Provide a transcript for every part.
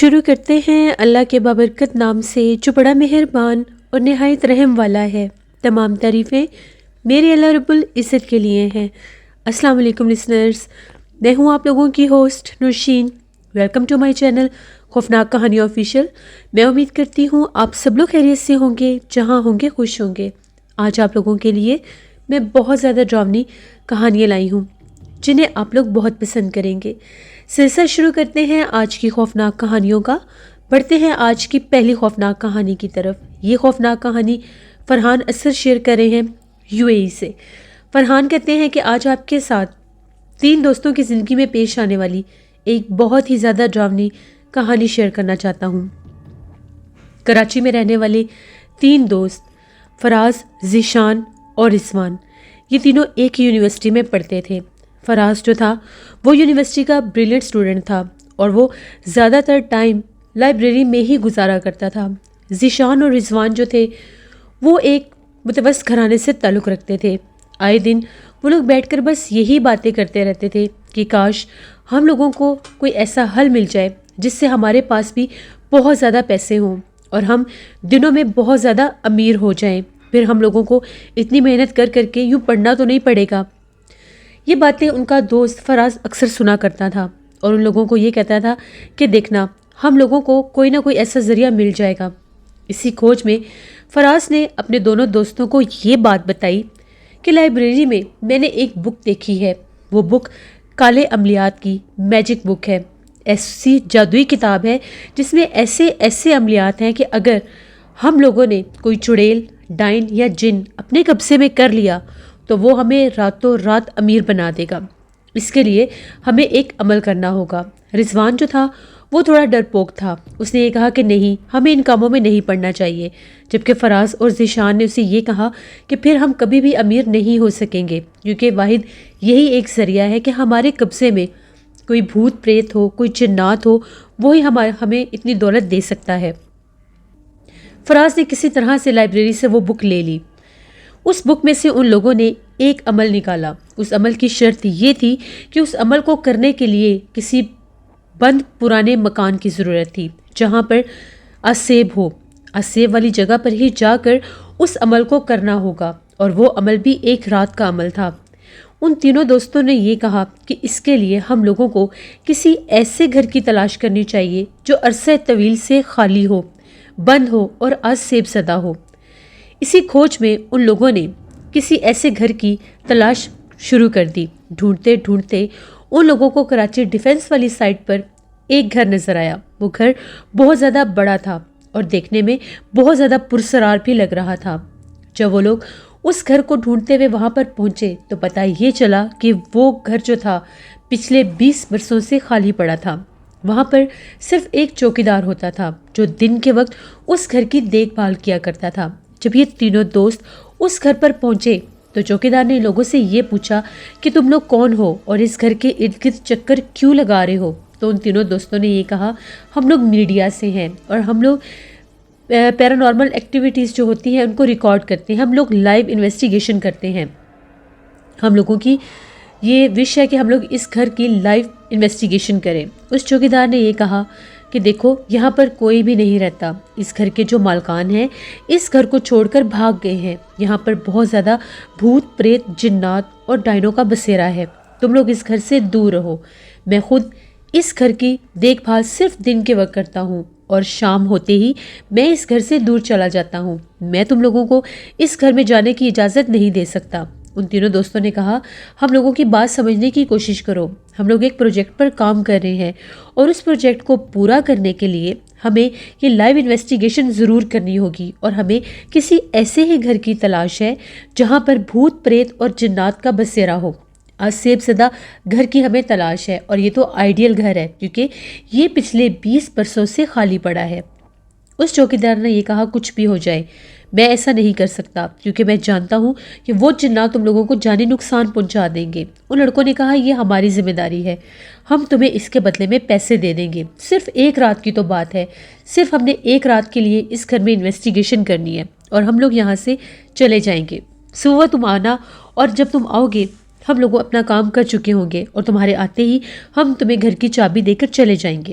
شروع کرتے ہیں اللہ کے بابرکت نام سے جو بڑا مہربان اور نہایت رحم والا ہے۔ تمام تعریفیں میرے اللہ رب العزت کے لیے ہیں۔ السلام علیکم لسنرز، میں ہوں آپ لوگوں کی host Noorshin. Welcome to my channel خوفناک کہانی آفیشیل۔ میں امید کرتی ہوں آپ سب لوگ خیریت سے ہوں گے، جہاں ہوں گے خوش ہوں گے۔ آج آپ لوگوں کے لیے میں بہت زیادہ ڈراؤنی کہانیاں لائی ہوں جنہیں آپ لوگ بہت پسند کریں گے۔ سلسلہ شروع کرتے ہیں آج کی خوفناک کہانیوں کا۔ بڑھتے ہیں آج کی پہلی خوفناک کہانی کی طرف۔ یہ خوفناک کہانی فرحان اثر شیئر کر رہے ہیں UAE سے۔ فرحان کہتے ہیں کہ آج آپ کے ساتھ 3 دوستوں کی زندگی میں پیش آنے والی ایک بہت ہی زیادہ ڈراؤنی کہانی شیئر کرنا چاہتا ہوں۔ کراچی میں رہنے والے 3 دوست فراز، ذیشان اور رضوان، یہ تینوں ایک ہی یونیورسٹی میں پڑھتے تھے۔ فراز جو تھا وہ یونیورسٹی کا بریلینٹ اسٹوڈنٹ تھا اور وہ زیادہ تر ٹائم لائبریری میں ہی گزارا کرتا تھا۔ ذیشان اور رضوان جو تھے وہ ایک متوسط گھرانے سے تعلق رکھتے تھے۔ آئے دن وہ لوگ بیٹھ کر بس یہی باتیں کرتے رہتے تھے کہ کاش ہم لوگوں کو کوئی ایسا حل مل جائے جس سے ہمارے پاس بھی بہت زیادہ پیسے ہوں اور ہم دنوں میں بہت زیادہ امیر ہو جائیں، پھر ہم لوگوں کو اتنی محنت کر کر کے یوں پڑھنا تو نہیں پڑے گا۔ یہ باتیں ان کا دوست فراز اکثر سنا کرتا تھا اور ان لوگوں کو یہ کہتا تھا کہ دیکھنا ہم لوگوں کو کوئی نہ کوئی ایسا ذریعہ مل جائے گا۔ اسی کھوج میں فراز نے اپنے دونوں دوستوں کو یہ بات بتائی کہ لائبریری میں نے ایک بک دیکھی ہے۔ وہ بک کالے عملیات کی میجک بک ہے، ایسی جادوئی کتاب ہے جس میں ایسے عملیات ہیں کہ اگر ہم لوگوں نے کوئی چڑیل، ڈائن یا جن اپنے قبضے میں کر لیا تو وہ ہمیں راتوں رات امیر بنا دے گا۔ اس کے لیے ہمیں ایک عمل کرنا ہوگا۔ رضوان جو تھا وہ تھوڑا ڈرپوک تھا، اس نے یہ کہا کہ نہیں، ہمیں ان کاموں میں نہیں پڑنا چاہیے، جبکہ فراز اور ذیشان نے اسے یہ کہا کہ پھر ہم کبھی بھی امیر نہیں ہو سکیں گے، کیونکہ واحد یہی ایک ذریعہ ہے کہ ہمارے قبضے میں کوئی بھوت پریت ہو، کوئی جنات ہو، وہی ہمیں اتنی دولت دے سکتا ہے۔ فراز نے کسی طرح سے لائبریری سے وہ بک لے لی۔ اس بک میں سے ان لوگوں نے ایک عمل نکالا۔ اس عمل کی شرط یہ تھی کہ اس عمل کو کرنے کے لیے کسی بند پرانے مکان کی ضرورت تھی جہاں پر آسیب ہو۔ آسیب والی جگہ پر ہی جا کر اس عمل کو کرنا ہوگا، اور وہ عمل بھی ایک رات کا عمل تھا۔ ان تینوں دوستوں نے یہ کہا کہ اس کے لیے ہم لوگوں کو کسی ایسے گھر کی تلاش کرنی چاہیے جو عرصہ طویل سے خالی ہو، بند ہو اور آسیب زدہ ہو۔ اسی کھوج میں ان لوگوں نے کسی ایسے گھر کی تلاش شروع کر دی۔ ڈھونڈتے ڈھونڈتے ان لوگوں کو کراچی ڈیفنس والی سائٹ پر ایک گھر نظر آیا۔ وہ گھر بہت زیادہ بڑا تھا اور دیکھنے میں بہت زیادہ پرسرار بھی لگ رہا تھا۔ جب وہ لوگ اس گھر کو ڈھونڈتے ہوئے وہاں پر پہنچے تو پتہ یہ چلا کہ وہ گھر جو تھا پچھلے 20 برسوں سے خالی پڑا تھا۔ وہاں پر صرف ایک چوکیدار ہوتا تھا جو دن کے وقت اس گھر کی دیکھ بھال کیا کرتا تھا۔ جب یہ تینوں دوست اس گھر پر پہنچے تو چوکیدار نے لوگوں سے یہ پوچھا کہ تم لوگ کون ہو اور اس گھر کے ارد گرد چکر کیوں لگا رہے ہو؟ تو ان تینوں دوستوں نے یہ کہا ہم لوگ میڈیا سے ہیں اور ہم لوگ پیرانارمل ایکٹیویٹیز جو ہوتی ہیں ان کو ریکارڈ کرتے ہیں، ہم لوگ لائیو انویسٹیگیشن کرتے ہیں۔ ہم لوگوں کی یہ وش ہے کہ ہم لوگ اس گھر کی لائیو انویسٹیگیشن کریں۔ اس چوکیدار نے یہ کہا کہ دیکھو یہاں پر کوئی بھی نہیں رہتا، اس گھر کے جو مالکان ہیں اس گھر کو چھوڑ کر بھاگ گئے ہیں، یہاں پر بہت زیادہ بھوت پریت، جنات اور ڈائنوں کا بسیرا ہے، تم لوگ اس گھر سے دور رہو۔ میں خود اس گھر کی دیکھ بھال صرف دن کے وقت کرتا ہوں اور شام ہوتے ہی میں اس گھر سے دور چلا جاتا ہوں، میں تم لوگوں کو اس گھر میں جانے کی اجازت نہیں دے سکتا۔ ان تینوں دوستوں نے کہا ہم لوگوں کی بات سمجھنے کی کوشش کرو، ہم لوگ ایک پروجیکٹ پر کام کر رہے ہیں اور اس پروجیکٹ کو پورا کرنے کے لیے ہمیں یہ لائیو انویسٹیگیشن ضرور کرنی ہوگی، اور ہمیں کسی ایسے ہی گھر کی تلاش ہے جہاں پر بھوت پریت اور جنات کا بسیرا ہو۔ آسیب زدہ گھر کی ہمیں تلاش ہے، اور یہ تو آئیڈیل گھر ہے کیونکہ یہ پچھلے 20 برسوں سے خالی پڑا ہے۔ اس چوکیدار نے یہ کہا کچھ بھی ہو جائے میں ایسا نہیں کر سکتا، کیونکہ میں جانتا ہوں کہ وہ جنات تم لوگوں کو جانی نقصان پہنچا دیں گے۔ ان لڑکوں نے کہا یہ ہماری ذمہ داری ہے، ہم تمہیں اس کے بدلے میں پیسے دے دیں گے، صرف ایک رات کی تو بات ہے، صرف ہم نے ایک رات کے لیے اس گھر میں انویسٹیگیشن کرنی ہے اور ہم لوگ یہاں سے چلے جائیں گے۔ صبح تم آنا اور جب تم آؤ گے ہم لوگ اپنا کام کر چکے ہوں گے اور تمہارے آتے ہی ہم تمہیں گھر کی چابی دے کر چلے جائیں گے۔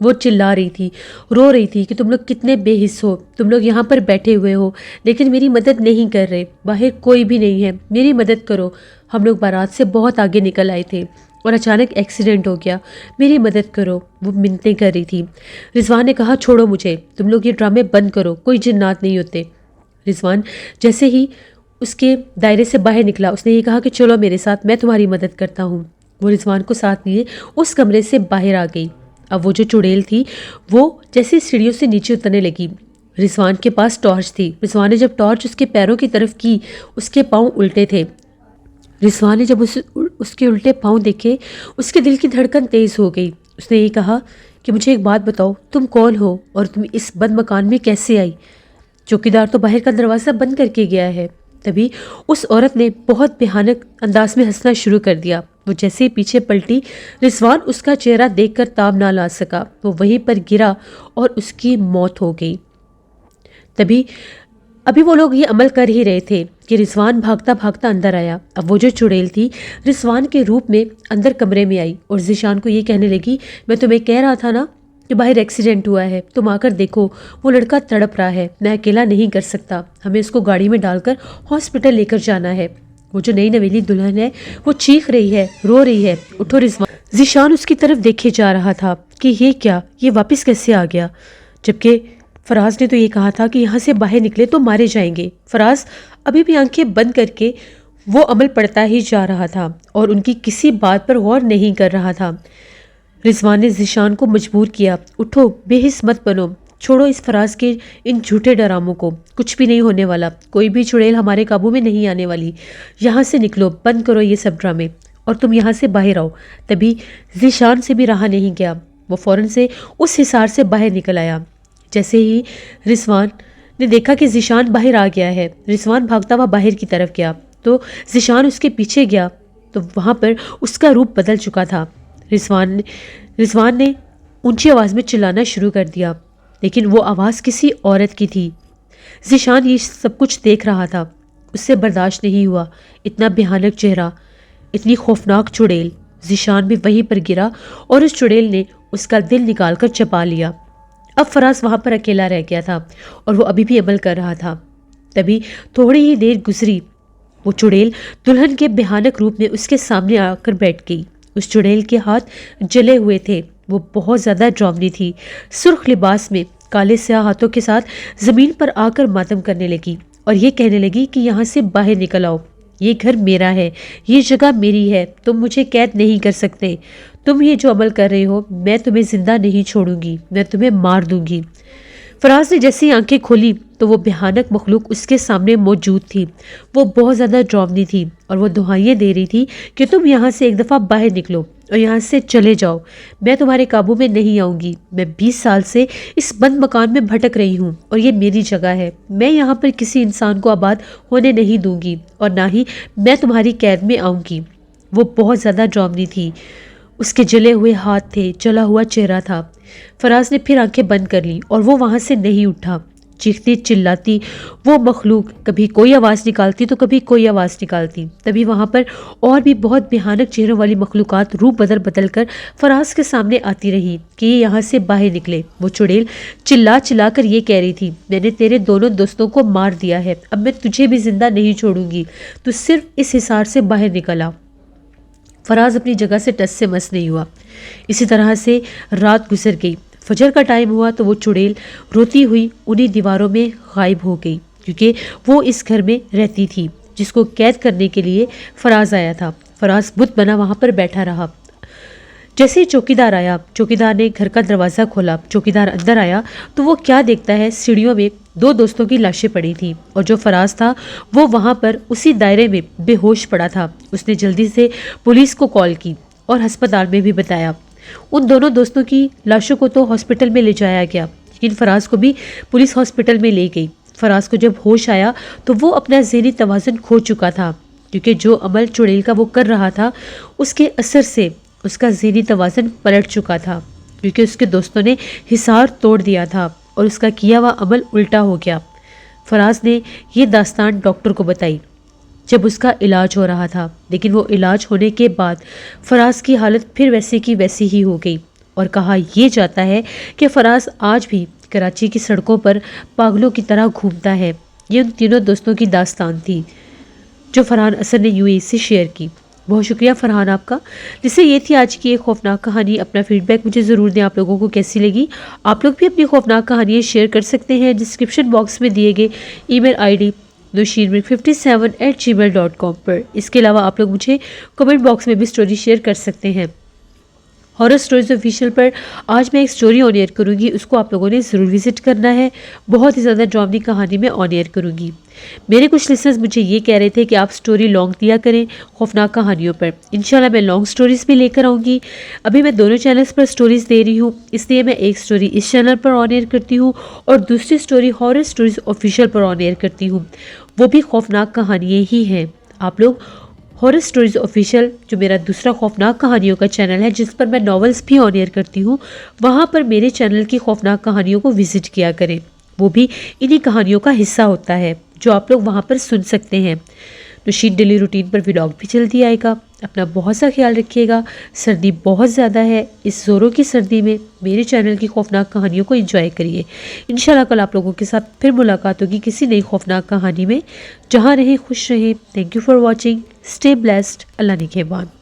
وہ چلا رہی تھی، رو رہی تھی کہ تم لوگ کتنے بے حس ہو، تم لوگ یہاں پر بیٹھے ہوئے ہو لیکن میری مدد نہیں کر رہے، باہر کوئی بھی نہیں ہے، میری مدد کرو، ہم لوگ بارات سے بہت آگے نکل آئے تھے اور اچانک ایکسیڈنٹ ہو گیا، میری مدد کرو، وہ منتیں کر رہی تھی۔ رضوان نے کہا چھوڑو مجھے، تم لوگ یہ ڈرامے بند کرو، کوئی جنات نہیں ہوتے۔ رضوان جیسے ہی اس کے دائرے سے باہر نکلا، اس نے یہ کہا کہ چلو میرے ساتھ، میں تمہاری مدد کرتا ہوں۔ وہ رضوان کو ساتھ لیے اس کمرے سے باہر آ گئی۔ اب وہ جو چڑیل تھی وہ جیسے سیڑھیوں سے نیچے اترنے لگی۔ رضوان کے پاس ٹارچ تھی، رضوان نے جب ٹارچ اس کے پیروں کی طرف کی، اس کے پاؤں الٹے تھے۔ رضوان نے جب اس کے الٹے پاؤں دیکھے، اس کے دل کی دھڑکن تیز ہو گئی۔ اس نے یہ کہا کہ مجھے ایک بات بتاؤ، تم کون ہو اور تم اس بند مکان میں کیسے آئی؟ چوکیدار تو باہر کا دروازہ بند کر کے گیا ہے۔ تبھی اس عورت نے بہت بھیانک انداز میں ہنسنا شروع کر دیا۔ وہ جیسے ہی پیچھے پلٹی، رضوان اس کا چہرہ دیکھ کر تاب نہ لا سکا، وہ وہیں پر گرا اور اس کی موت ہو گئی۔ ابھی وہ لوگ یہ عمل کر ہی رہے تھے کہ رضوان بھاگتا بھاگتا اندر آیا۔ اب وہ جو چڑیل تھی رضوان کے روپ میں اندر کمرے میں آئی اور ذیشان کو یہ کہنے لگی، میں تمہیں کہہ رہا تھا نا کہ باہر ایکسیڈنٹ ہوا ہے، تم آ کر دیکھو، وہ لڑکا تڑپ رہا ہے، میں اکیلا نہیں کر سکتا، ہمیں اس کو گاڑی میں ڈال کر ہاسپٹل لے کر جانا ہے۔ وہ جو نئی نویلی دلہن ہے وہ چیخ رہی ہے، رو رہی ہے، اٹھو رضوان۔ ذیشان اس کی طرف دیکھے جا رہا تھا کہ یہ کیا، یہ واپس کیسے آ گیا، جبکہ فراز نے تو یہ کہا تھا کہ یہاں سے باہر نکلے تو مارے جائیں گے۔ فراز ابھی بھی آنکھیں بند کر کے وہ عمل پڑتا ہی جا رہا تھا اور ان کی کسی بات پر غور نہیں کر رہا تھا۔ رضوان نے ذیشان کو مجبور کیا، اٹھو، بے حس مت بنو، چھوڑو اس فراز کے ان جھوٹے ڈراموں کو، کچھ بھی نہیں ہونے والا، کوئی بھی چڑیل ہمارے قابو میں نہیں آنے والی، یہاں سے نکلو، بند کرو یہ سب ڈرامے اور تم یہاں سے باہر آؤ۔ تبھی ذیشان سے بھی رہا نہیں گیا، وہ فوراً سے اس حصار سے باہر نکل آیا۔ جیسے ہی رضوان نے دیکھا کہ ذیشان باہر آ گیا ہے، رضوان بھاگتا ہوا باہر کی طرف گیا تو ذیشان اس کے پیچھے گیا تو وہاں پر اس کا روپ بدل چکا تھا۔ رضوان نے اونچی آواز میں چلانا شروع کر دیا، لیکن وہ آواز کسی عورت کی تھی۔ ذیشان یہ سب کچھ دیکھ رہا تھا، اس سے برداشت نہیں ہوا، اتنا بھیانک چہرہ، اتنی خوفناک چڑیل۔ ذیشان بھی وہیں پر گرا اور اس چڑیل نے اس کا دل نکال کر چبا لیا۔ اب فراز وہاں پر اکیلا رہ گیا تھا اور وہ ابھی بھی عمل کر رہا تھا۔ تبھی تھوڑی ہی دیر گزری، وہ چڑیل دلہن کے بھیانک روپ میں اس کے سامنے آ کر بیٹھ گئی۔ اس چڑیل کے ہاتھ جلے ہوئے تھے، وہ بہت زیادہ ڈراؤنی تھی، سرخ لباس میں کالے سیاہ ہاتھوں کے ساتھ زمین پر آ کر ماتم کرنے لگی اور یہ کہنے لگی کہ یہاں سے باہر نکل آؤ، یہ گھر میرا ہے، یہ جگہ میری ہے، تم مجھے قید نہیں کر سکتے، تم یہ جو عمل کر رہے ہو میں تمہیں زندہ نہیں چھوڑوں گی، میں تمہیں مار دوں گی۔ فراز نے جیسے ہی آنکھیں کھولی تو وہ بھیانک مخلوق اس کے سامنے موجود تھی۔ وہ بہت زیادہ ڈراؤنی تھی اور وہ دہائیاں دے رہی تھی کہ تم یہاں سے ایک دفعہ باہر نکلو اور یہاں سے چلے جاؤ، میں تمہارے قابو میں نہیں آؤں گی، میں 20 سال سے اس بند مکان میں بھٹک رہی ہوں اور یہ میری جگہ ہے، میں یہاں پر کسی انسان کو آباد ہونے نہیں دوں گی اور نہ ہی میں تمہاری قید میں آؤں گی۔ وہ بہت زیادہ ڈراؤنی تھی، اس کے جلے ہوئے ہاتھ تھے، جلا ہوا چہرہ تھا۔ فراز نے پھر آنکھیں بند کر لی اور وہ وہاں سے نہیں اٹھا۔ چیختی چلاتی وہ مخلوق کبھی کوئی آواز نکالتی تو کبھی کوئی آواز نکالتی۔ تبھی وہاں پر اور بھی بہت بھیانک چہروں والی مخلوقات روپ بدل بدل کر فراز کے سامنے آتی رہی کہ یہ یہاں سے باہر نکلے۔ وہ چڑیل چلا چلا کر یہ کہہ رہی تھی، میں نے تیرے دونوں دوستوں کو مار دیا ہے، اب میں تجھے بھی زندہ نہیں چھوڑوں گی، تو صرف اس حصار سے باہر نکل آ۔ فراز اپنی جگہ سے ٹس سے مس نہیں ہوا۔ اسی طرح سے رات گزر گئی۔ فجر کا ٹائم ہوا تو وہ چڑیل روتی ہوئی انہی دیواروں میں غائب ہو گئی، کیونکہ وہ اس گھر میں رہتی تھی جس کو قید کرنے کے لیے فراز آیا تھا۔ فراز بت بنا وہاں پر بیٹھا رہا۔ جیسے ہی چوکیدار آیا، چوکیدار نے گھر کا دروازہ کھولا، چوکیدار اندر آیا تو وہ کیا دیکھتا ہے، سیڑھیوں میں 2 دوستوں کی لاشیں پڑی تھیں اور جو فراز تھا وہ وہاں پر اسی دائرے میں بے ہوش پڑا تھا۔ اس نے جلدی سے پولیس کو کال کی اور ہسپتال میں بھی بتایا۔ ان دونوں دوستوں کی لاشوں کو تو ہاسپٹل میں لے جایا گیا، لیکن فراز کو بھی پولیس ہاسپٹل میں لے گئی۔ فراز کو جب ہوش آیا تو وہ اپنا ذہنی توازن کھو چکا تھا، کیونکہ جو عمل چڑیل کا وہ کر رہا تھا اس کے اثر سے اس کا ذہنی توازن پلٹ چکا تھا، کیونکہ اس کے دوستوں نے حصار توڑ دیا تھا اور اس کا کیا ہوا عمل الٹا ہو گیا۔ فراز نے یہ داستان ڈاکٹر کو بتائی جب اس کا علاج ہو رہا تھا، لیکن وہ علاج ہونے کے بعد فراز کی حالت پھر ویسے کی ویسی ہی ہو گئی اور کہا یہ جاتا ہے کہ فراز آج بھی کراچی کی سڑکوں پر پاگلوں کی طرح گھومتا ہے۔ یہ ان تینوں دوستوں کی داستان تھی جو فرحان اسد نے UAE سے شیئر کی۔ بہت شکریہ فرحان آپ کا۔ جسے یہ تھی آج کی ایک خوفناک کہانی۔ اپنا فیڈ بیک مجھے ضرور دیں، آپ لوگوں کو کیسی لگی۔ آپ لوگ بھی اپنی خوفناک کہانیاں شیئر کر سکتے ہیں ڈسکرپشن باکس میں دیے گئے ای میل ID nushirmir57@gmail.com پر۔ اس کے علاوہ آپ لوگ مجھے کمنٹ باکس میں بھی سٹوری شیئر کر سکتے ہیں۔ ہارر سٹوریز آفیشیل پر آج میں ایک سٹوری آن ایئر کروں گی، اس کو آپ لوگوں نے ضرور وزٹ کرنا ہے۔ بہت ہی زیادہ ڈرامنی کہانی میں آن ایئر کروں گی۔ میرے کچھ لسنرز مجھے یہ کہہ رہے تھے کہ آپ سٹوری لانگ دیا کریں خوفناک کہانیوں پر۔ انشاءاللہ میں لانگ سٹوریز بھی لے کر آؤں گی۔ ابھی میں دونوں چینلز پر سٹوریز دے رہی ہوں، اس لیے میں ایک سٹوری اس چینل پر آن ایئر کرتی ہوں اور دوسری سٹوری ہارر سٹوریز آفیشیل پر آن ایئر کرتی ہوں، وہ بھی خوفناک کہانیاں ہی ہیں۔ آپ لوگ ہارر سٹوریز آفیشیل جو میرا دوسرا خوفناک کہانیوں کا چینل ہے جس پر میں ناولز بھی آن ایئر کرتی ہوں، وہاں پر میرے چینل کی خوفناک کہانیوں کو وزٹ کیا کریں، وہ بھی انہی کہانیوں کا حصہ ہوتا ہے جو آپ لوگ وہاں پر سن سکتے ہیں۔ نشین ڈیلی روٹین پر ولاگ بھی جلدی آئے گا۔ اپنا بہت سا خیال رکھیے گا۔ سردی بہت زیادہ ہے، اس زوروں کی سردی میں میرے چینل کی خوفناک کہانیوں کو انجوائے کریے۔ انشاءاللہ کل آپ لوگوں کے ساتھ پھر ملاقات ہوگی کسی نئی خوفناک کہانی میں۔ جہاں رہیں خوش رہیں۔ Thank you for watching. Stay blessed. اللہ نگہبان۔